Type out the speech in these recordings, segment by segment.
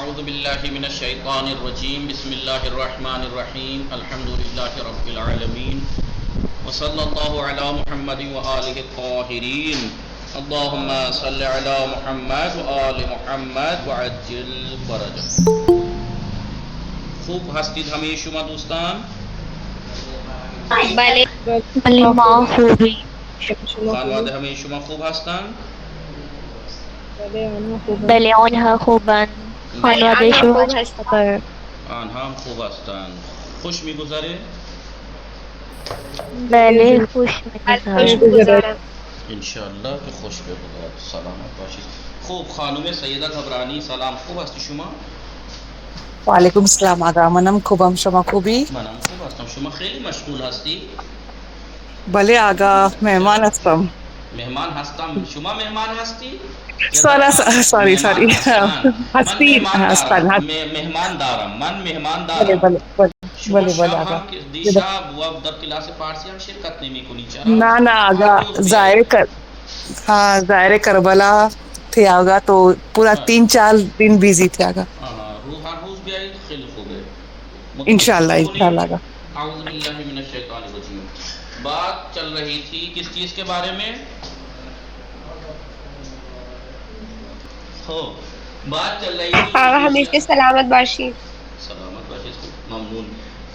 اعوذ باللہ من الشیطان الرجیم بسم اللہ الرحمن الرحیم الحمد للہ رب العالمین وصلی اللہ علی محمد وآلہ الطاہرین اللہم صلی علی محمد وآل محمد وعجل فرجہ. خوب هستید همه شما دوستان؟ بله ما خوبی. خانواده همه شما خوب هستند؟ بله آنها خوبند. خانواده شما چطور؟ آنها هم خوب هستند. خوش میگذره؟ بله خوش میگذارم. انشاءالله که خوش بگذرد. سلامت باشید. خوب خانم سیده غبرانی سلام، خوب هستی شما؟ وعلیکم السلام آقا، منم خوبم، شما خوبی؟ منم خوب هستم. شما خیلی مشغول هستی؟ بله آقا، مهمان هستم. مهمان هستم. شما مهمان هستی؟ سوری هستی مهمان دارم. من مهمان دارم. شما شب هم دیشب و در کلاس فارسی هم شرکت نمی کنی چرا؟ نه آقا، ظاهر کربلا تھی آقا، تو پورا 3-4 دن بیزی تھے آقا. ہر روز بھی آئی تو خیلی خوب ہے. انشاءاللہ آقا. اعوذ باللہ من الشیطان الرجیم. بات چل رہی تھی کس چیز کے بارے میں؟ بات چل رہی تھی ہمیشہ سلامت باشی. سلامت باشی، ممنون.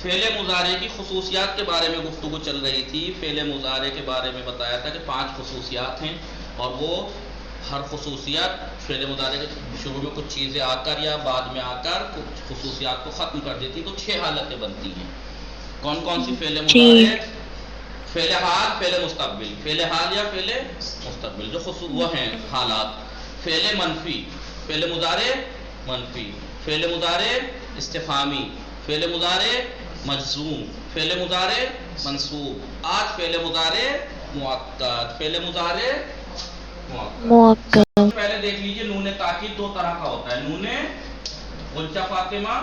فعل مضارع کی خصوصیات کے بارے میں گفتگو چل رہی تھی. فعل مضارع کے بارے میں بتایا تھا کہ 5 خصوصیات ہیں، اور وہ ہر خصوصیات فعل مضارع کے شروع میں کچھ چیزیں آ کر یا بعد میں آ کر کچھ خصوصیات کو ختم کر دیتی، تو 6 حالتیں بنتی ہیں. کون کون سی؟ فعل مضارع، فعل حال، فعل مستقبل. فعل حال یا فعل مستقبل جو وہ ہیں حالات. فعل منفی، فعل مضارع منفی، فعل مضارع استفہامی، فعل مضارع مجزوم، فعل مضارع منصوب. آج فعل مضارع مؤکد. فعل مضارع مؤکد. پہلے دیکھ لیجئے، نون تاکید 2 طرح کا ہوتا ہے. نون غنچہ فاطمہ،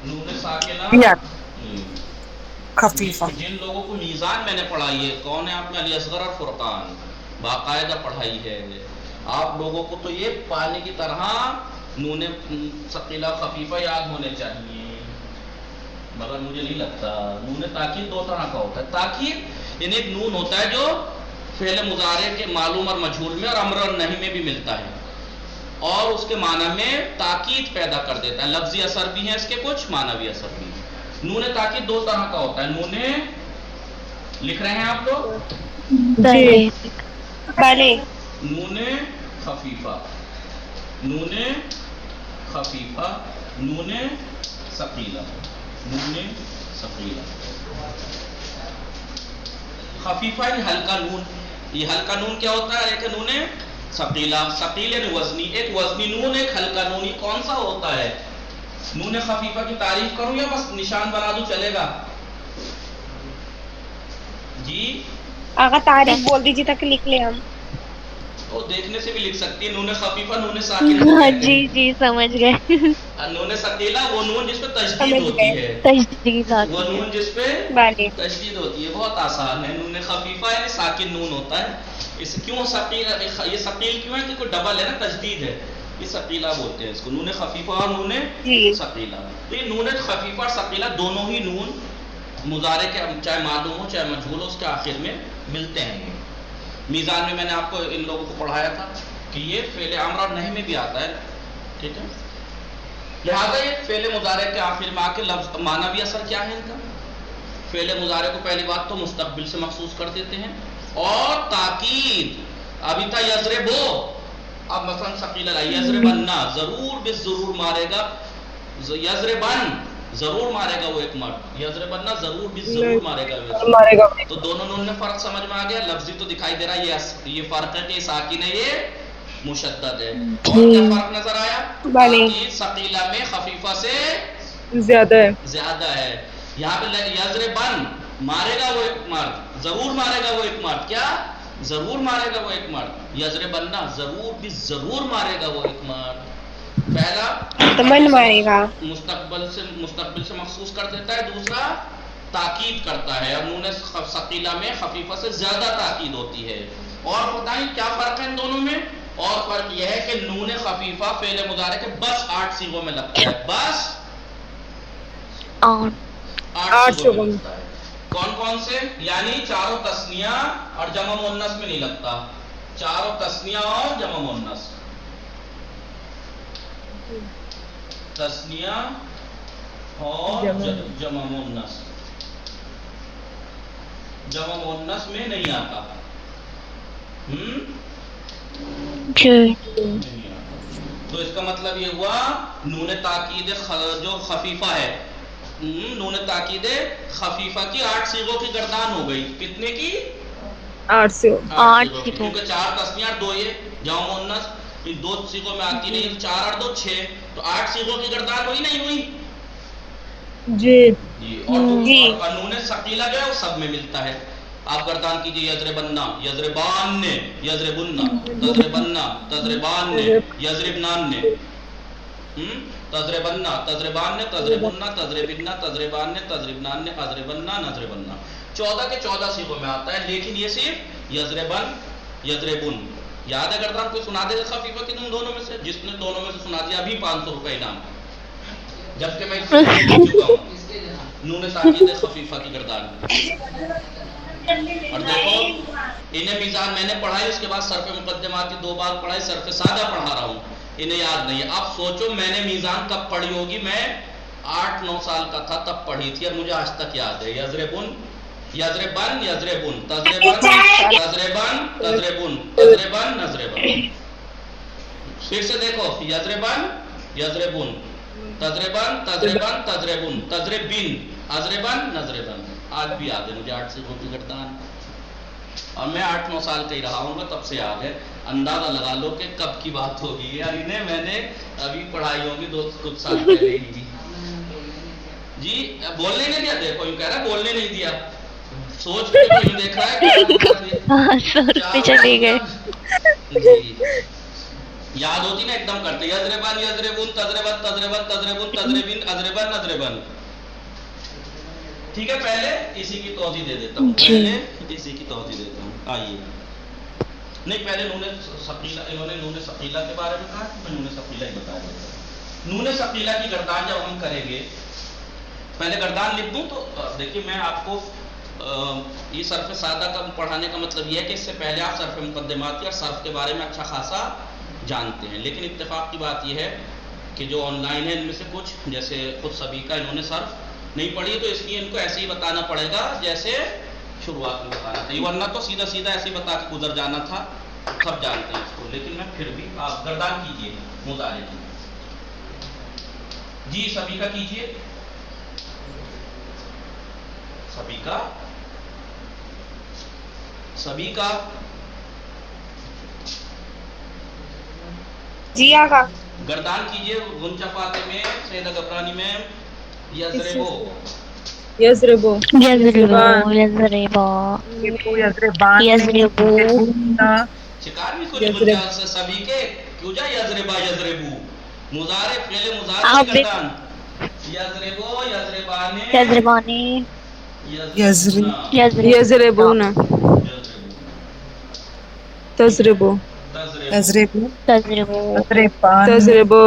نون ساکنہ خفیفہ. جن لوگوں کو میزان میں نے پڑھائی ہے، کون ہے آپ میں؟ علی اصغر اور فرقان، باقاعدہ پڑھائی ہے. آپ لوگوں کو تو یہ پانی کی طرح نون ثقیلہ خفیفہ یاد ہونے چاہیے، مگر مجھے نہیں لگتا. نون تاکید 2 طرح کا ہوتا ہے. تاکید یعنی ایک نون ہوتا ہے جو فعل مضارع کے معلوم اور مجہول میں اور امر اور نہی میں بھی ملتا ہے، اور اس کے معنی میں تاکید پیدا کر دیتا ہے. لفظی اثر بھی ہیں اس کے، کچھ معنوی اثر بھی ہیں. نون تاکید 2 طرح کا ہوتا ہے. نون لکھ رہے ہیں آپ لوگ؟ بله. نون خفیفہ، نون خفیفہ، نون ثقیلہ، نون ثقیلہ. خفیفہ یعنی ہلکا نون. یہ ہلکا نون کیا ہوتا ہے؟ ایک نون ثقیلہ. ثقیل یعنی وزنی. ایک وزنی نون، ایک ہلکا نون. یہ کون سا ہوتا ہے؟ نون خفیفہ کی تعریف کروں یا بس نشان بنا دوں چلے گا؟ جی آقا تعریف بول دیجیے تاکہ لکھ لیں ہم. وہ دیکھنے سے بھی لکھ سکتی ہے. نون خفیفہ نون ساکنہ. جی سمجھ گئے. نون ثقیلہ وہ نون جس پہ تشدید ہوتی ہے، تشدید آتی وہ نون جس پہ بله. تشدید ہوتی ہے. بہت آسان ہے. نون خفیفہ یعنی ساکن نون ہوتا ہے. اس کیوں ثقیل؟ یہ ثقیل کیوں ہے؟ کہ کوئی ڈبل ہے نا، تشدید ہے. یہ ثقیلہ بولتے ہیں اس کو، نون خفیفہ اور نون ثقیلہ. تو یہ نون خفیفہ اور ثقیلہ دونوں ہی نون مضارع کے چاہے معلوم ہو چاہے مجہول ہو، اس کے آخر میں ملتے ہیں. میزان میں نے آپ کو ان لوگوں کو پڑھایا تھا کہ یہ فعل امر اور نہی میں بھی آتا ہے. ٹھیک ہے، لہٰذا یہ فعل مضارع کے آخر میں آ کے لفظ معنوی اثر کیا ہے ان کا؟ فعل مضارع کو پہلی بات تو مستقبل سے مخصوص کر دیتے ہیں، اور تاکید. ابھی تھا یضربو، اب مثلا ثقیلہ لائی، یضربنہ، ضرور بالضرور مارے گا. یضربن ضرور مارے گا وہ ایک مرد، یضربنہ ضرور بالضرور مارے گا وہ ایک مرد. تو دونوں نون میں فرق سمجھ میں آ گیا. لفظی تو دکھائی دے رہا ہے یہ فرق ہے کہ یہ ساکن ہے، یہ مشدد ہے. اور کیا فرق نظر آیا؟ تاکید ثقیلہ میں خفیفہ سے زیادہ ہے. یہاں پہ یضربن مارے گا وہ ایک مرد، ضرور مارے گا وہ ایک مرد. کیا؟ ضرور مارے گا وہ ایک مرد. یضربنہ ضرور بھی ضرور مارے گا وہ ایک مرد. پہلا من مارے گا، مستقبل سے مخصوص کر دیتا ہے. دوسرا تاکید کرتا ہے، اور نون ثقیلہ میں خفیفہ سے زیادہ تاکید ہوتی ہے. اور بتائیں کیا فرق ہے ان دونوں میں؟ اور فرق یہ ہے کہ نون خفیفہ فعل مضارع کے بس 8 صیغوں میں لگتا ہے، بس 8 صیغوں میں لگتا ہے۔ کون کون سے؟ یعنی چاروں تثنیہ اور جمع مؤنث میں نہیں لگتا، چاروں تثنیہ اور جمع مؤنث، تثنیہ اور جمع مؤنث، جمع مؤنث میں نہیں آتا۔ تو اس کا مطلب یہ ہوا نون تاکید جو خفیفہ ہے، نون تاکید خفیفہ کی 8 صیغوں کی گردان ہو گئی۔ کتنے کی؟ 8 صیغوں کی، کیونکہ 4 تثنیہ اور 2 یہ جمع مؤنث، ان 2 صیغوں میں آتی نہیں، 4 اور 2 6، تو 8 صیغوں کی گردان ہوئی نہیں ہوئی؟ جی۔ اور نون ثقیلہ جو ہے وہ سب میں ملتا ہے۔ آپ گردان کیجئے یضربنا، یضربان، یضربنا، تضربنا، تضربان، یضربنان، تضربنا، تضربان، تضربنا، تضربنا، تضربان، تضربنان، اضربنا، نضربنا، 14 کے 14 صیغوں میں آتا ہے، لیکن یہ صرف یضربن، یضربن۔ یاد ہے گردان کوئی سنا دے گا خفیفہ کی دونوں میں سے؟ جس نے دونوں میں سے سنا دیا ابھی 500 روپے انعام، جبکہ میں اس سے پوچھ چکا ہوں نون تاکید خفیفہ کی گردان۔ اور دیکھو انہیں میزان میں نے پڑھائی، اس کے بعد صرف مقدماتی 2 بار پڑھائی، صرف سادہ پڑھا رہا ہوں، انہیں یاد نہیں ہے۔ اب سوچو میں نے میزان کب پڑھی ہوگی؟ میں 8-9 سال کا تھا تب پڑھی تھی، اور مجھے آج تک یاد ہے۔ یضربن، یضربن، یضربن، تضربن، تضربن، تضربن، تضربن، نضربن۔ پھر سے دیکھو یضربن، یضربن، تضربن، تضربن، تضربن، تضربن، اضربن، نضربن۔ آج بھی یاد ہے مجھے 8 صیغوں کی گردان، اور میں 8-9 سال کا ہی رہا ہوں گا، تب سے یاد ہے۔ اندازہ لگا لو کہ کب کی بات ہوگی، یار انہیں میں نے ابھی پڑھائی ہوگی کچھ سال پہلے ہی۔ جی بولنے نہیں دیا، دیکھو یوں کہہ رہا ہے بولنے نہیں دیا، سوچ کے کوئی دیکھ رہا ہے کہ چلے گئے۔ جی یاد ہوتی نا ایک دم کرتے، یضربن، یضربن، تضربن، تضربن، تضربن، تضربن، اضربن، نضربن۔ ٹھیک ہے، پہلے اسی کی توضیح دے دیتا ہوں، پہلے اسی کی توضیح دیتا ہوں۔ آئیے، نہیں پہلے نون ثقیلہ، انہوں نے نون ثقیلہ کے بارے میں کہا، میں نون ثقیلہ ہی بتا دیتا ہوں۔ نون ثقیلہ کی گردان جب ہم کریں گے، پہلے گردان لکھ دوں تو دیکھیے میں آپ کو یہ صرف سادہ کا پڑھانے کا مطلب یہ ہے کہ اس سے پہلے آپ صرف مقدمات اور صرف کے بارے میں اچھا خاصا جانتے ہیں، لیکن اتفاق کی بات یہ ہے کہ جو آن لائن ہے ان میں سے کچھ جیسے خود سبھی کا انہوں نے صرف نہیں پڑھی، تو اس لیے ان کو ایسے ہی بتانا پڑے گا جیسے شروعات میں بتانا تھا، ورنہ تو سیدھا سیدھا ایسے ہی بتا کے گزر جانا تھا، سب جانتے ہیں اس کو، لیکن میں پھر بھی آپ گردان کیجئے مضارع کی۔ جی سبھی کا کیجئے، سبھی کا، سبھی کا۔ جی آقا۔ گردان کیجئے غنچہ فاتح میں، سیدہ غفرانی میں، یضربو، یضربو، یضربو، یضربا، یضربو، شکار بھی کوئی غنچہ سے سبھی کے کیوں جا یضربا، یضربو، مضارع فعل مضارع کی گردان، یضربو، یضربانے، یضربانی، یضربون، تضربو، تضربو، تضربو، تضربو،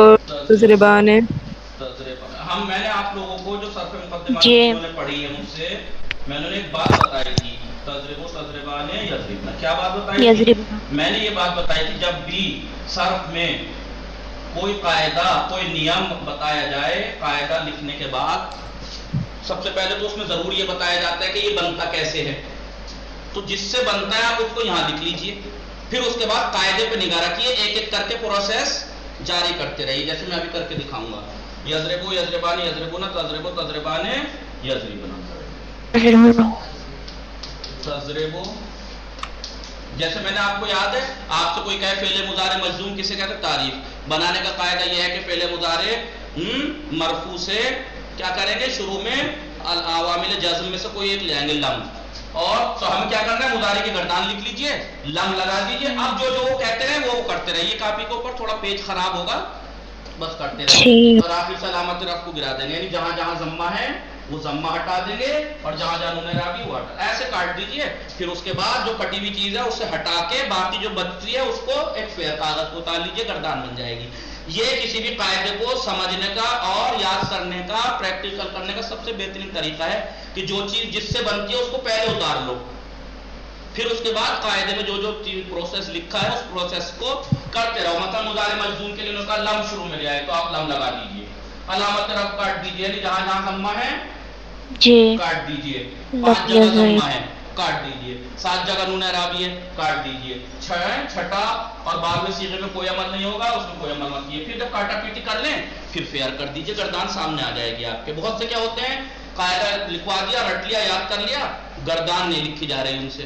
تضربانے۔ ہم میں نے آپ لوگوں کو جو صرف مقدمات انہوں نے پڑھی ہے مجھ سے، میں نے ایک بات بتائی تھی، تضربو، تضربانے، یضربنا۔ کیا بات بتائی تھی؟ میں نے یہ بات بتائی تھی جب بھی صرف میں کوئی قاعدہ، کوئی نیم بتایا جائے، قاعدہ لکھنے کے بعد سب سے پہلے تو اس میں ضرور یہ بتایا جاتا ہے کہ یہ بنتا کیسے ہے، تو جس سے بنتا ہے آپ اس کو یہاں لکھ لیجئے، پھر اس کے بعد قاعدے پہ نگاہ رکھیے، ایک ایک کر کے پروسیس جاری کرتے رہیے، جیسے میں ابھی کر کے دکھاؤں گا، یضربو، یضربان، یضربون، تضربو، تضربان، یضربنا، تضربو۔ جیسے میں نے آپ کو یاد ہے، آپ سے کوئی کہے فعل مضارع مجزوم کسے کہتے ہیں؟ تعریف بنانے کا قاعدہ یہ ہے کہ فعل مضارع مرفوع سے کیا کریں گے؟ شروع میں عوامل جزم میں سے کوئی ایک لے آئیں گے، لم، اور تو ہم کیا کرنا ہے؟ مضارع کی گردان لکھ لیجئے، لم لگا دیجئے، اب جو وہ کہتے ہیں وہ کرتے رہیے، کاپی کے اوپر تھوڑا پیج خراب ہوگا، بس کرتے رہیے، اور آخر سے علامت رفع کو گرا دیں گے، یعنی جہاں جہاں ضمہ ہے وہ ضمہ ہٹا دیں گے اور جہاں جہاں نون اعرابی وہ ہٹا ایسے کاٹ دیجئے. پھر اس کے بعد جو کٹی ہوئی چیز ہے اسے ہٹا کے باقی جو بچتی ہے اس کو ایک فیئر کاغذ کو اتار لیجئے, گردان بن جائے گی. یہ کسی بھی قاعدے کو سمجھنے کا اور یاد کرنے کا, پریکٹیکل کرنے کا سب سے بہترین طریقہ ہے کہ جو چیز جس سے بنتی ہے اس کو پہلے اتار لو, پھر اس کے بعد قاعدے میں جو جو پروسیس لکھا ہے اس پروسیس کو کرتے رہو. مثلا مضارع مجزوم کے لیے انہوں نے کہا لم شروع میں لے آئے تو آپ لم لگا دیجئے, علامت رفع کاٹ دیجئے, یعنی جہاں جہاں ضمہ ہے جی کاٹ دیجئے, 5 جگہ ضمہ ہے کاٹ دیجئے, 7 جگہ نون اعرابی ہے کاٹ دیجئے, چھٹا اور بعد میں صیغے میں کوئی عمل نہیں ہوگا اس میں کوئی عمل مت کیجیے. پھر جب کاٹا پیٹی کر لیں پھر فیئر کر دیجئے, گردان سامنے آ جائے گی آپ کے. بہت سے کیا ہوتے ہیں قاعدہ لکھوا دیا, رٹ لیا, یاد کر لیا, گردان نہیں لکھی جا رہی ان سے,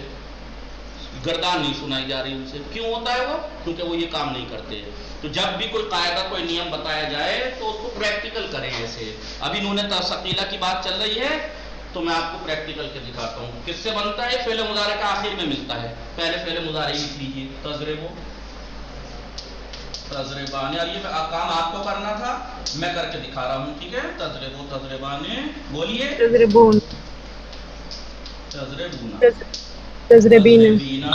گردان نہیں سنائی جا رہی ان سے. کیوں ہوتا ہے وہ؟ کیونکہ وہ یہ کام نہیں کرتے. تو جب بھی کوئی قاعدہ کوئی نیم بتایا جائے تو اس کو پریکٹیکل کریں. ایسے ابھی نون ثقیلہ کی بات چل رہی ہے تو میں آپ کو پریکٹیکل کے دکھاتا ہوں. کس سے بنتا ہے؟ فعل مضارع کا آخر میں ملتا ہے. پہلے فعل مضارع لکھ لیجیے, تضربو تضربان, اور یہ کام آپ کو کرنا تھا, میں کر کے دکھا رہا ہوں, ٹھیک ہے. تضربو تضربان, بولیے. تضربون تضربون, تضربین تضربینا,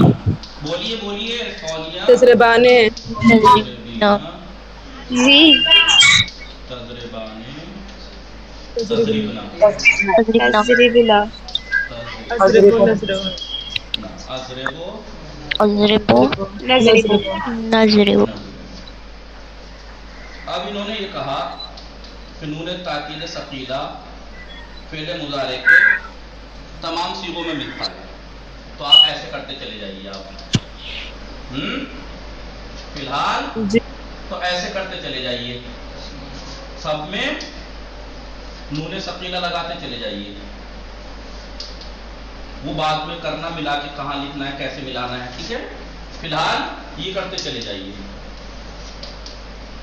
بولیے بولیے. قولیہ تضربانے تضربینا, جی تضربانے, تضربنا تضربنا, تضربنا تضربنا أضرب اضربو اضربو نضرب نضرب. اب انہوں نے یہ کہا کہ نون تاکید ثقیلہ فعل مضارع کے تمام صیغوں میں ملتا ہے, تو آپ ایسے کرتے چلے جائیے. آپ فی الحال جی تو ایسے کرتے چلے جائیے, سب میں نون ثقیلہ لگاتے چلے جائیے. وہ بعد میں کرنا, ملا کے کہاں لکھنا ہے, کیسے ملانا ہے, ٹھیک ہے. فی الحال یہ کرتے چلے جائیے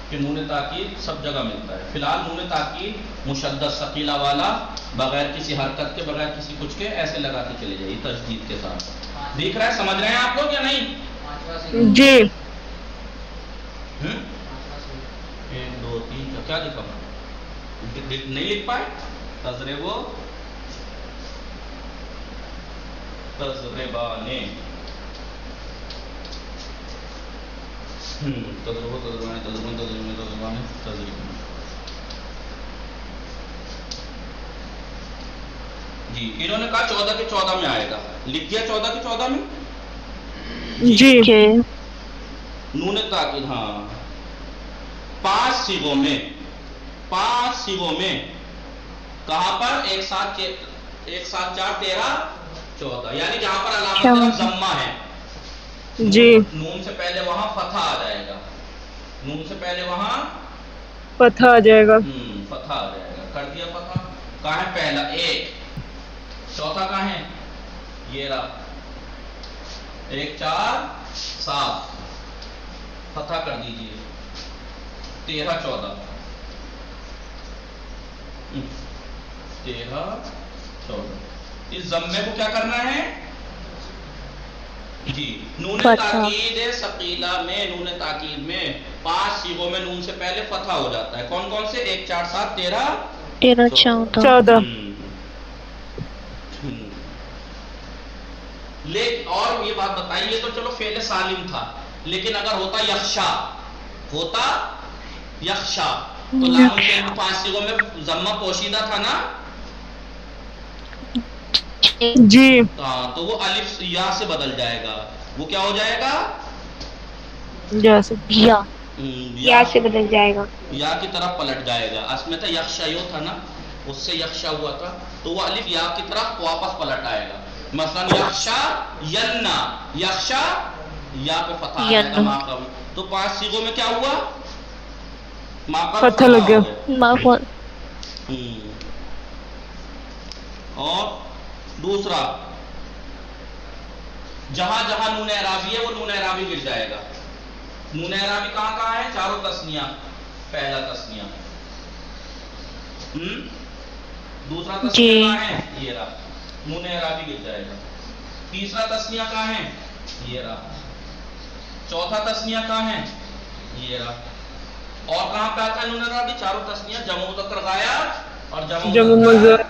کہ نون تاکید سب جگہ ملتا ہے. فی الحال نون تاکید مشدد ثقیلہ والا بغیر کسی حرکت کے, بغیر کسی کچھ کے, ایسے لگاتے چلے جائیے تشدید کے ساتھ. دیکھ رہا ہے, سمجھ رہے ہیں آپ لوگ یا نہیں؟ جی 1 2 3 کا کیا لکھا نہیں لکھ پائے؟ تضربو تضربانے, تضربو تضربانے, تضربو تضربانے, تضربانے تضربانے. جی انہوں نے کہا 14 کے 14 میں آئے گا, لکھ دیا 14 کے 14 میں. جی جی نون تاکید, ہاں 5 صیغوں میں, 5 صیغوں میں. کہاں پر؟ 1 7 4 13 14, یعنی جہاں پر علامت ضمہ ہے, جی نون سے پہلے وہاں فتح آ جائے گا, نون سے پہلے وہاں فتح آ جائے گا. فتح آ جائے گا. کر دیا فتح. کہاں ہے پہلا؟ 1. چوتھا کہاں ہے؟ یہ رہا 1 4 7, فتح کر دیجیے. 13 14 13 14. اس ضمے کو کیا کرنا ہے؟ جی نون تاکید ثقیلہ میں, نون تاکید میں 5 صیغوں میں نون سے پہلے فتح ہو جاتا ہے. کون کون سے؟ 1 4 7 13 14. اور یہ بات بتائیے تو چلو فعل سالم تھا, لیکن اگر ہوتا یخشا, ہوتا یخشا, تو لام الفعل 5 صیغوں میں ضمہ پوشیدہ تھا نا. جی تو وہ الف یا سے بدل جائے گا. وہ کیا ہو جائے گا؟ یا سے بدل جائے گا, یا کی طرف پلٹ جائے گا. اصل میں تھا یخشا یو تھا نا, اس سے یخشا ہوا تھا, تو وہ الف یا کی طرف واپس پلٹ آئے گا. مثلا یخشا یننا, یخشا یا پہ فتح آ جائے گا ما قبل. تو 5 صیغوں میں کیا ہوا؟ ما قبل فتح لگ گیا. اور دوسرا, جہاں جہاں نون اعرابی ہے وہ نون اعرابی مل جائے گا. نون اعرابی کہاں کہاں ہے؟ چاروں تثنیہ. پہلا تثنیہ, دوسرا تثنیہ کہاں ہے؟ یہ رہا, نون اعرابی مل جائے گا. تیسرا تثنیہ کہاں ہے؟ یہ رہا. چوتھا تثنیہ کہاں ہے؟ یہ رہا. اور کہاں پہ آتا ہے نون اعرابی؟ چاروں تثنیہ, جمع مذکر غائب اور جمع مذکر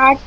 8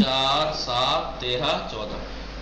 4 7 13 14,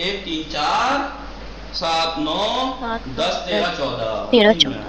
1 3 4 7 9 10 13 14, 13 14,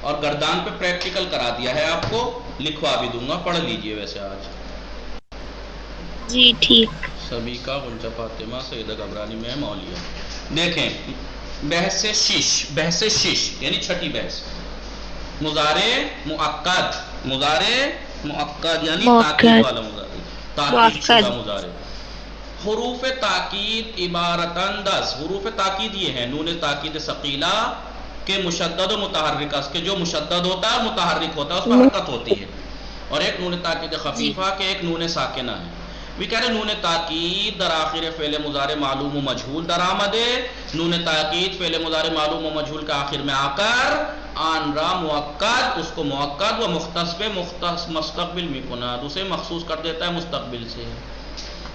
اور گردان پہ پریکٹیکل کرا دیا ہے آپ کو، لکھوا بھی دوں گا، پڑھ لیجئے ویسے آج. جی ٹھیک. سبیکہ، غنچہ فاطمہ، سیدہ گبرانی میں مولیہ. دیکھیں بحث شش یعنی چھٹی بحث، مضارع مؤکد، مضارع مؤکد یعنی تاکید والا مضارع، تاکید شدہ مضارع. حروف تاکید عبارتاً 10 حروف تاکید یہ ہیں: نون تاکید ثقیلہ کے مشدد و متحرک، اس کے جو مشدد ہوتا ہے متحرک ہوتا ہے اس پر حرکت ہوتی ہے، اور ایک نون تاکید خفیفہ کے ایک نون ساکنہ ہے. بھی کہہ رہے نون تاکید در آخر فعل مضارع معلوم و مجہول در آمدے، نون تاکید فعل مضارع معلوم و مجہول کے آخر میں آ کر آن را مؤکد، اس کو مؤکد و مختص پہ مستقبل میں کند، اسے مخصوص کر دیتا ہے مستقبل سے.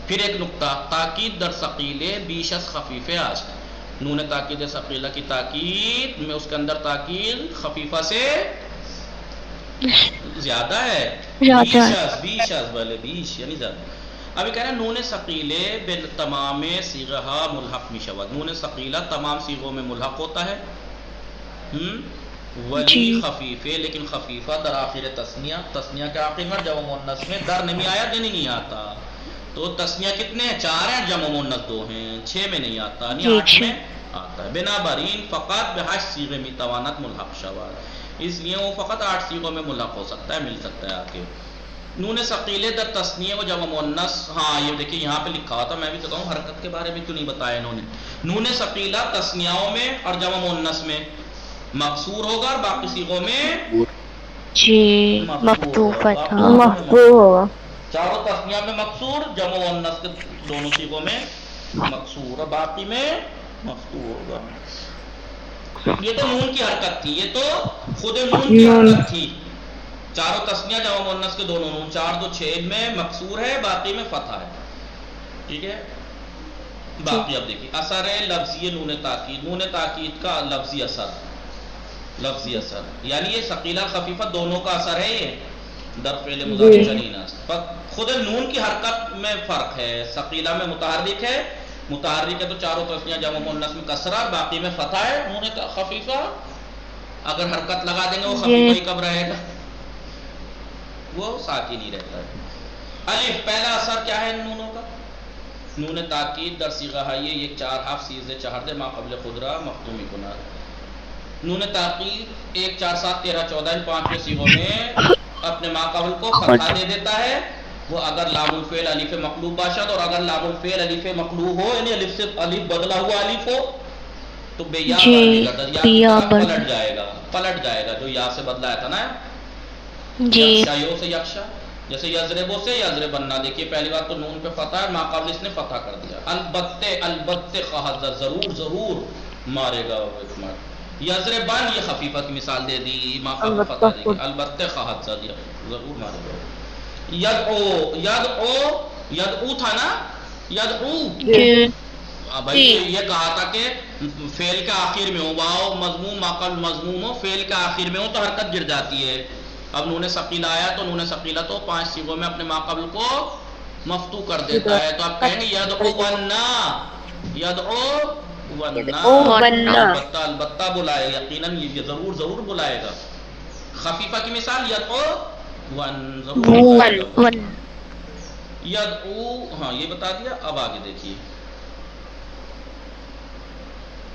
پھر ایک نقطہ، تاکید در ثقیلے بیش از خفیفے است. نون تاکید ثقیلہ کی تاکید میں اس کے اندر تاکید خفیفہ سے زیادہ ہے، بیش از بلے بیش یعنی زیادہ. ابھی کہہ رہے ہیں نون ثقیلے بالتمام صیغہ ملحق می شود، نون ثقیلہ تمام صیغوں میں ملحق ہوتا ہے. ولی خفیفے، لیکن خفیفہ در آخر تثنیہ، تثنیہ کے آخر میں جمع مؤنث میں در نہیں آیا، دن نہیں آتا. تو تثنیہ کتنے ہیں؟ 4 ہیں، جمع مؤنث 2 ہیں، 6 میں نہیں آتا، یعنی 8 میں آتا ہے. بنابراین فقط بحش صیغے می توانت ملحق شود، اس لیے وہ فقط 8 صیغوں میں ملحق ہو سکتا ہے، مل سکتا ہے آگے. نون ثقیلے در تثنیہ و جمع مؤنث، ہاں یہ دیکھیے یہاں پہ لکھا ہوا تھا، میں بھی کہتا ہوں حرکت کے بارے میں کیوں نہیں بتایا انہوں نے. نون ثقیلہ تثنیہوں میں اور جمع مؤنث میں مقصور ہوگا، اور باقی صیغوں میں جی مفتوح ہوگا. چاروں تثنیہ میں مقصور، جمع مؤنث کے دونوں صیغوں میں مقصور، اور باقی میں مفتوح ہوگا. یہ تو نون کی حرکت تھی، یہ تو خود نون کی حرکت تھی. چاروں تثنیہ جمع مؤنث کے دونوں نون، 4 تو 6 میں مقصور ہے، باقی میں فتح ہے. ٹھیک ہے. باقی اب دیکھیے اثر لفظی نون تاکید، نون تاکید کا لفظی اثر، لفظی اثر یعنی یہ ثقیلہ خفیفہ دونوں کا اثر ہے. یہ در فعل مضارع چلینا، خود نون کی حرکت میں فرق ہے. ثقیلہ میں متحرک ہے، متحرک ہے تو چاروں تثنیہ جمع مؤنث میں کسرہ، باقی میں فتح ہے. نون خفیفہ اگر حرکت لگا دیں گے وہ خفیفہ ہی کب رہے گا، وہ ساکن ہی رہتا ہے. الف، پہلا اثر کیا ہے نونوں کا؟ نون تاکید در صیغہ ہے یہ 4 حرف سیزے 4 دے ما قبل خدرہ مختومی کنار. نون تاکید 1 4 7 13 14 ان 5 صیغوں میں اپنے ما قبل کو فتحہ دے دیتا ہے. وہ اگر لام الفعل الف مقلوب باشد، اور اگر لام الفعل الف مقلوب ہو یعنی الف سے الف بدلا ہوا الف ہو تو بے یا پلٹ جائے گا، پلٹ جائے گا جو یا سے بدلایا تھا نا. یکشایوں سے یکشا، جیسے یضربو سے یضربنا. دیکھیے پہلی بات تو نون پہ فتح ہے، ما قبل اس نے فتح کر دیا. البتے البتے خہذا، ضرور ضرور مارے گا وہ اکمار. یضربن یہ خفیفہ کی مثال دے دی، ما قبل فتح دے دی. البتے خہذا دیا، ضرور مارے گا. یدعو، یدعو یدعو تھا نا، یدعو بھائی یہ کہا تھا کہ فعل کے آخر میں ہو، واو مضموم ما قبل مضموم ہو، فعل کے آخر میں ہو تو حرکت گر جاتی ہے. اب نون ثقیلہ آیا تو نون ثقیلہ تو 5 صیغوں میں اپنے ما قبل کو مفتوح کر دیتا ہے. تو آپ کہیں گے یدعو ونا، یدعو ونا، البتہ البتہ بلائے گا، یقیناً یہ ضرور ضرور بلائے گا. خفیفہ کی مثال یدعو ون، ضرور یدعو، ہاں یہ بتا دیا. اب آگے دیکھیے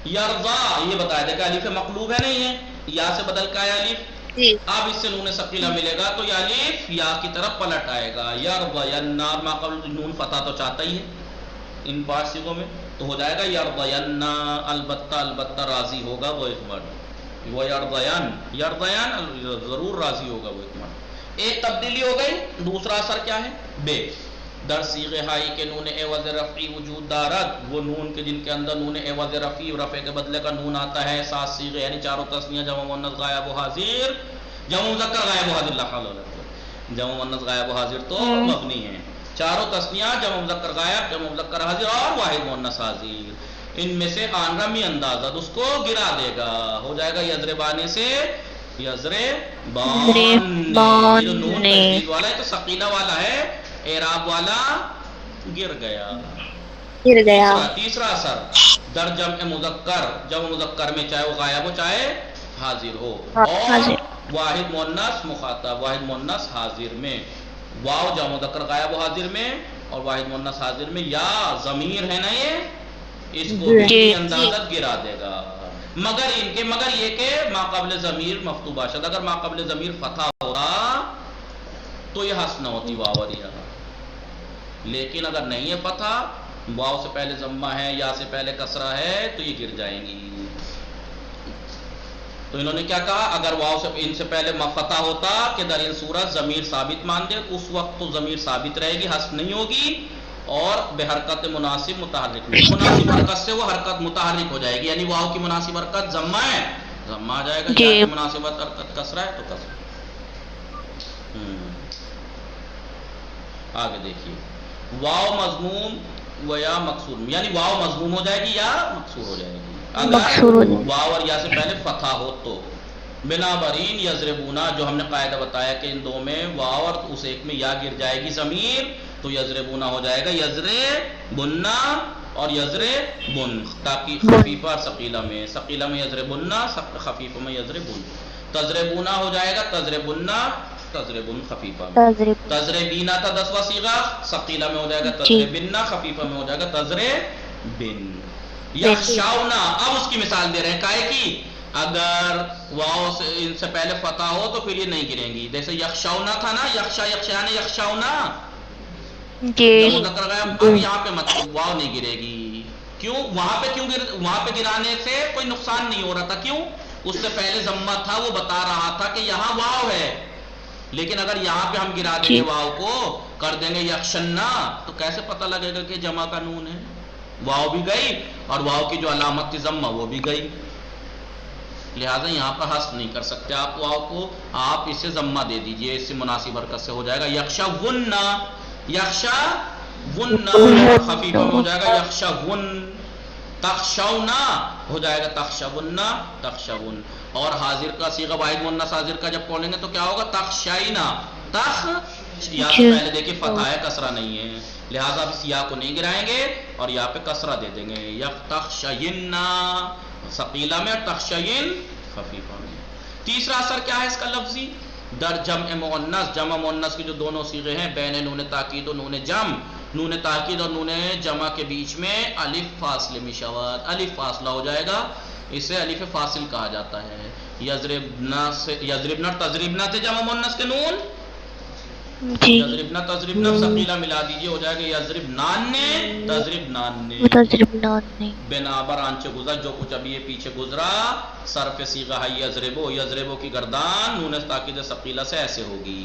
یرضا، یہ بتایا دیکھا الف مقلوب ہے نہیں ہے، یا سے بدل کا ہے الف. اب اس سے نون ثقیلہ ملے گا تو یا الف یا کی طرف پلٹ آئے گا. یرضا ینار، ما قبل نون فتح تو چاہتا ہی ہے ان 5 صیغوں میں، تو ہو جائے گا یرضا یننا. البتہ البتہ راضی ہوگا وہ ایک بار، وہ یرضیان، یرضیان ضرور راضی ہوگا وہ ایک بار. ایک تبدیلی ہو گئی. دوسرا اثر کیا ہے؟ بے، در صیغہ ہائی کے نون عوض رفعی وجود دارد، وہ نون کے جن کے اندر نون عوض رفعی رفع کے بدلے کا نون آتا ہے. 7 صیغے یعنی چاروں تثنیہ جمع مؤنث غائب و حاضر، جمع مذکر غائب و حاضر، لا حول ولا قوت، جمع مؤنث غائب و حاضر تو مبنی ہے. چاروں تثنیہ جمع مذکر غائب، جمع مذکر حاضر اور واحد مؤنث حاضر، ان میں سے آن رمی اندازت اس کو گرا دے گا. ہو جائے گا یضربانے سے یضربان، جو نون تشدید والا ہے تو ثقیلہ والا ہے، اعراب والا گر گیا. گر گیا. تیسرا اثر در جمع مذکر، جمع مذکر میں چاہے وہ غائب ہو چاہے حاضر ہو، حاضر۔ اور واحد مؤنث مخاطب، واحد مؤنث حاضر میں، واو جمع مذکر غائب و حاضر میں اور واحد مؤنث حاضر میں، یا ضمیر ہے نا یہ، اس کو جی۔ بھی اندازت گرا دے گا، مگر یہ کہ ما قبل ضمیر مفتوح باشد، اگر ما قبل ضمیر فتح ہوتا تو یہ حذف نہ ہوتی واو اور یا، لیکن اگر نہیں ہے فتح، واو سے پہلے ضمہ ہے یا سے پہلے کسرہ ہے تو یہ گر جائیں گی۔ تو انہوں نے کیا کہا، اگر واو سے ان سے پہلے فتح ہوتا کہ در این صورت ضمیر ثابت مان دے، اس وقت تو ضمیر ثابت رہے گی، حذف نہیں ہوگی، اور بحرکت مناسب متحرک میں، مناسب حرکت سے وہ حرکت متحرک ہو جائے گی، یعنی واو کی مناسب حرکت ضمہ ہے، ضمہ آ جائے گا، جی۔ یا کی مناسب حرکت کسرہ ہے تو کسرہ۔ آگے دیکھیے، واو مضموم و یا مکسور، یعنی واو مضموم ہو جائے گی یا مکسور ہو جائے گی مکسور ہو اگر جائے گی۔ واو اور یا سے پہلے فتح ہو تو۔ بنا برین یضربونا، جو ہم نے قاعدہ بتایا کہ ان دو میں واو اور اس ایک میں یا گر جائے گی ضمیر، تو یضربونا ہو جائے گا یضربنا اور یضربن، تاکہ خفیفہ اور ثقیلہ میں، ثقیلہ میں یضربنا، خفیفہ میں یضربن، تضربونا ہو جائے گا تضربنا، تضربن خفیفہ میں، تضرب۔ تضربینا تھا 10واں صیغہ، ثقیلہ میں ہو جائے گا جی۔ تضربنا، خفیفہ میں ہو جائے گا تضربن۔ یخشاؤنا، اب اس کی مثال دے رہے ہیں کائے کی، اگر واو سے ان سے پہلے فتح ہو تو پھر یہ نہیں گریں گی، جیسے یخشاؤنا تھا نا، یخشا یخشان یخشاؤنا، جی۔ جب مذکر غائب، اب یہاں پہ مطلب واو نہیں گرے گی، کیوں وہاں پہ گرانے سے کوئی نقصان نہیں ہو رہا تھا، کیوں، اس سے پہلے ضمہ تھا، وہ بتا رہا تھا کہ یہاں واو ہے، لیکن اگر یہاں پہ ہم گرا دیں گے واو کو، کر دیں گے یخشنا، تو کیسے پتہ لگے گا کہ جمع کا نون ہے، واو بھی گئی اور واو کی جو علامت تھی ضمہ وہ بھی گئی، لہٰذا یہاں پر حذف نہیں کر سکتے آپ واو کو، آپ اسے ضمہ دے دیجئے، اس سے مناسب حرکت سے ہو جائے گا یخشون، یخشون خفیفہ میں ہو جائے گا یخشون، تخشونا ہو جائے گا تخشون، تخشون، اور حاضر کا صیغہ واحد مؤنث حاضر کا جب پڑھیں گے تو کیا ہوگا تخشینا، تخ یا سے پہلے دیکھیں فتح ہے کسرہ نہیں ہے، لہٰذا اب اس یا کو نہیں گرائیں گے اور یہاں پہ کسرہ دے دیں گے، یفتخشینا ثقیلہ میں اور تخشین خفیفہ میں۔ تیسرا اثر کیا ہے اس کا لفظی، در جمع مؤنث، جمع مؤنث کی جو دونوں صیغے ہیں، بین نون تاکید و نون جمع، نون تاکید اور نون جمع کے بیچ میں الف فاصلے میں شواذ، الف فاصلہ ہو جائے گا، اسے الف فاصل کہا جاتا ہے۔ یضربنا سے، یضربنا تضربنا سے جمع مؤنث کے نون، جی۔ یضربنا تضربنا ثقیلہ ملا دیجئے، ہو جائے گا یضربنان نے تضربنان نے، تضربنان نہیں۔ بنابر آنچے گزر، جو کچھ ابھی یہ پیچھے گزرا، صرف صیغہ ہے یضربو، یضربو کی گردان نون تاکید ثقیلہ سے ایسے ہوگی،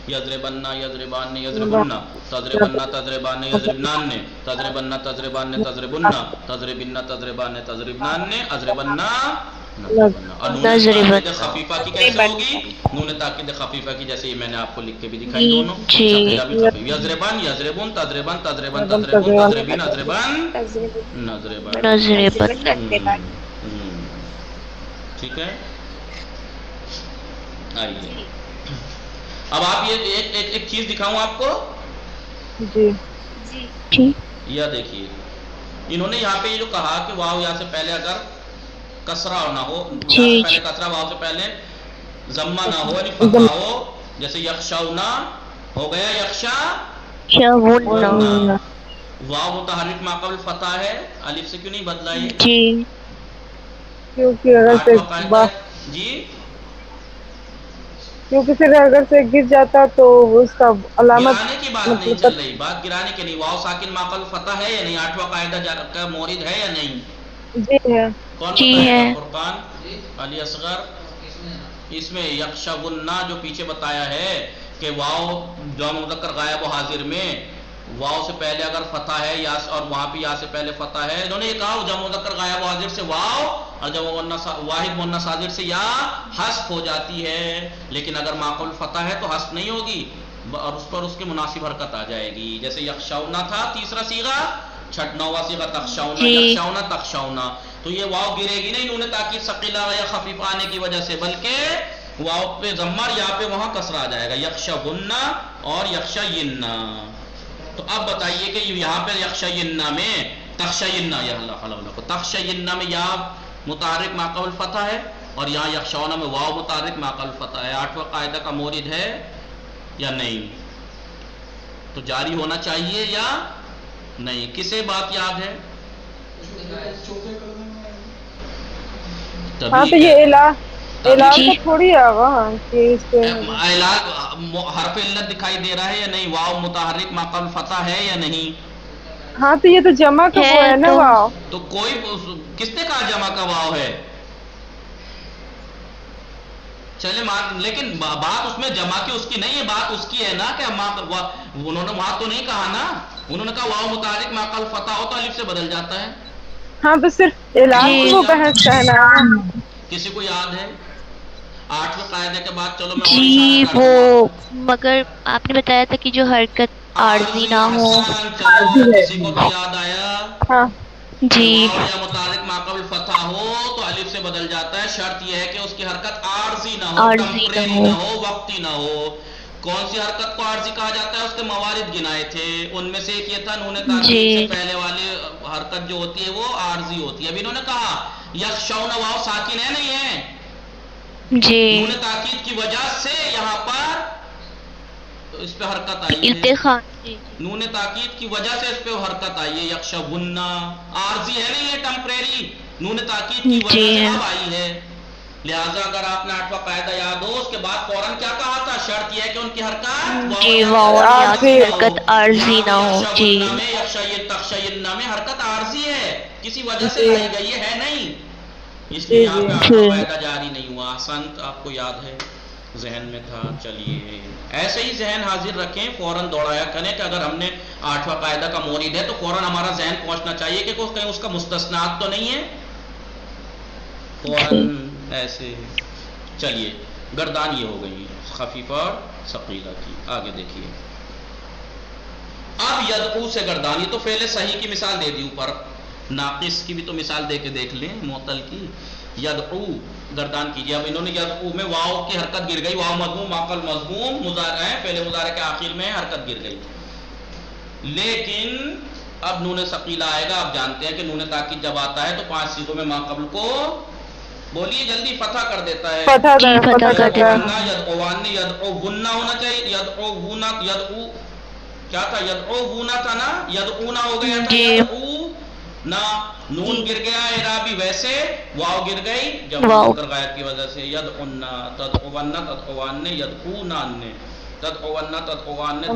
یضربنا یضربان نے یضربنا، تضربنا تضربان نے یضربنان نے، تضربنا تضربان نے تضربنا، تضربنا تضربان نے تضربنان نے، اضربنا اور نون تاکید خفیفہ کی کیسے ہوگی، نون تاکید خفیفہ کی جیسے یہ میں نے آپ کو لکھ کے بھی دکھائی دونوں، جی۔ ثقیلہ بھی خفیف، یضربان یضربون، تضربن تضربن تضربون، تضربین اضربن نضربن، نظر ٹھیک ہے۔ آئیے اب آپ یہ ایک چیز دکھاؤں آپ کو، جی جی۔ یہ دیکھیے انہوں نے یہاں پہ یہ جو کہا کہ واو یا سے پہلے اگر کسرہ نہ ہو، یا سے پہلے کسرہ، واو سے پہلے ضمہ نہ ہو، یعنی فتح ہو، جیسے یخشونا ہو گیا یخشا، شاونا۔ واو متحرک ما قبل فتح ہے، الف سے کیوں نہیں بدلا یہ؟ جی۔ کیونکہ اگر سے جی کیونکہ پھر اگر سے گر جاتا تو اس کا علامت گرانے کی بات نہیں چل رہی، بات گرانے کی نہیں، واو ساکن ما قبل فتح ہے یا نہیں، 8واں قاعدہ کا مورد ہے یا نہیں؟ جی ہے، کون جی بتائے ہے۔ گا؟ فرقان، علی اصغر، اس میں یخشونا جو پیچھے بتایا ہے کہ واو جمع مذکر غائب و حاضر میں واو سے پہلے اگر فتح ہے یا اور وہاں پہ یا سے پہلے فتح ہے، انہوں نے یہ کہا جمع مذکر غائب و حاضر سے واو اور جمع واحد مؤنث حاضر سے یا حذف ہو جاتی ہے، لیکن اگر ما قبل فتح ہے تو حذف نہیں ہوگی اور اس پر اس کی مناسب حرکت آ جائے گی، جیسے یخشونا تھا تیسرا صیغہ، 9واں صیغہ تخشونا، یخشونا تخشونا، تو یہ واو گرے گی نہیں نون تاکید ثقیلہ یا خفیف آنے کی وجہ سے، بلکہ واو پہ ضمہ یا پہ وہاں کسرہ آ جائے گا، یخشونا اور یخشینا۔ تو اب بتائیے کہ یہاں پہ یخشینا میں تخشینا، یا اللہ کو تخشینا میں یا متحرک ما قبل فتح ہے اور یہاں یخشون میں واو متحرک ما قبل فتح ہے. 8واں قاعدہ کا مورد ہے یا نہیں؟ تو جاری ہونا چاہیے یا نہیں؟ کسے بات یاد ہے؟ ہاں تو یہ اعلان تو تھوڑی آگا کہ اس پہ حرف علت دکھائی دے رہا ہے یا نہیں؟ واو متحرک ما قبل فتح ہے یا نہیں؟ ہاں تو یہ تو جمع کا وہ ہے نا واو. تو کوئی کس نے کہا جمع کا واو ہے؟ چلے لیکن بات اس میں جمع کی اس کی نہیں ہے، بات اس کی ہے نا کہ انہوں نے وہاں تو نہیں کہا نا، انہوں نے کہا واو متحرک ما قبل فتح ہو تو الف سے بدل جاتا ہے. ہاں تو صرف اعلان کی وہ بحث کہنا ہے. کسی کو یاد ہے؟ 8ویں قاعدے کے بعد چلو میں جی وہ مگر آپ نے بتایا تھا کہ جو حرکت عارضی نہ ہو. کسی کو بھی یاد آیا؟ ہاں جی واو یا متحرک ما قبل فتح ہو تو الف سے بدل جاتا ہے. شرط یہ ہے کہ اس کی حرکت عارضی نہ ہو، ٹمپریری نہ ہو، وقتی نہ ہو. کون سی حرکت کو عارضی کہا جاتا ہے؟ اس کے موارد گنائے تھے، ان میں سے ایک یہ تھا نون تاکید سے پہلے والی حرکت جو ہوتی ہے وہ عارضی ہوتی ہے. اب انہوں نے کہا یخشون واو ساکن ہے نہیں ہے؟ جی نون تاکید کی وجہ سے یہاں پر اس پہ حرکت آئی ہے، نون تاکید کی وجہ سے اس پہ حرکت آئی ہے. یخشون عارضی ہے نہیں، یہ ٹمپریری نون تاکید کی وجہ سے اب آئی ہے. لہٰذا اگر آپ نے 8واں قاعدہ یاد ہو اس کے بعد فوراً کیا کہا تھا؟ شرط یہ ہے کہ ان کی حرکت عارضی نہ ہو. جی تخشین میں حرکت عارضی ہے، کسی وجہ سے لائی گئی ہے نہیں، اس لیے یہاں پہ 8واں قاعدہ جاری نہیں ہوا. احسنت، آپ کو یاد ہے، ذہن میں تھا. چلیے ایسے ہی ذہن حاضر رکھیں، فوراً دوڑایا کریں کہ اگر ہم نے 8واں قاعدہ کا مورد ہے تو فوراً ہمارا ذہن پہنچنا چاہیے کہ کہیں اس کا مستثنات تو نہیں ہے، فوراً ایسے. چلیے گردان یہ ہو گئی خفیفہ اور ثقیلہ کی. آگے دیکھیے اب یدعو سے گردان. یہ تو فعل صحیح کی مثال دے دی، اوپر ناقص کی بھی تو مثال دے کے دیکھ لیں، معطل کی. یدعو گردان کیجیے. اب انہوں نے یدعو میں واو کی حرکت گر گئی، واو مضموم معقل مضموم مضارع ہے، پہلے مضارع کے آخر میں حرکت گر گئی. لیکن اب نون ثقیلہ آئے گا. آپ جانتے ہیں کہ نون تاکید جب آتا ہے تو 5 صیغوں میں ما قبل کو بولیے جلدی فتح کر دیتا ہے. یدعوان یدعوہن ہونا چاہیے، یدعوہن یدعو کیا تھا؟ یدعوہن تھا نا، یدعونا ہو گیا تھا، یدعونا نون گر گیا اعرابی، ویسے واو گر گئی جب مذکر غائب کی وجہ سے. یدعونا تدعونا تدعوان یدعونان نے تدعونا تدعوان نے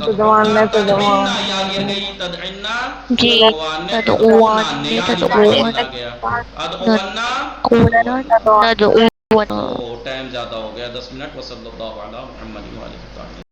تدعونا یا گر گئی تدعنا تدعوان نے تدعونان نے یا گیا ادعونا. ٹائم زیادہ ہو گیا 10 منٹ. وصلی اللہ علی محمد و آلہ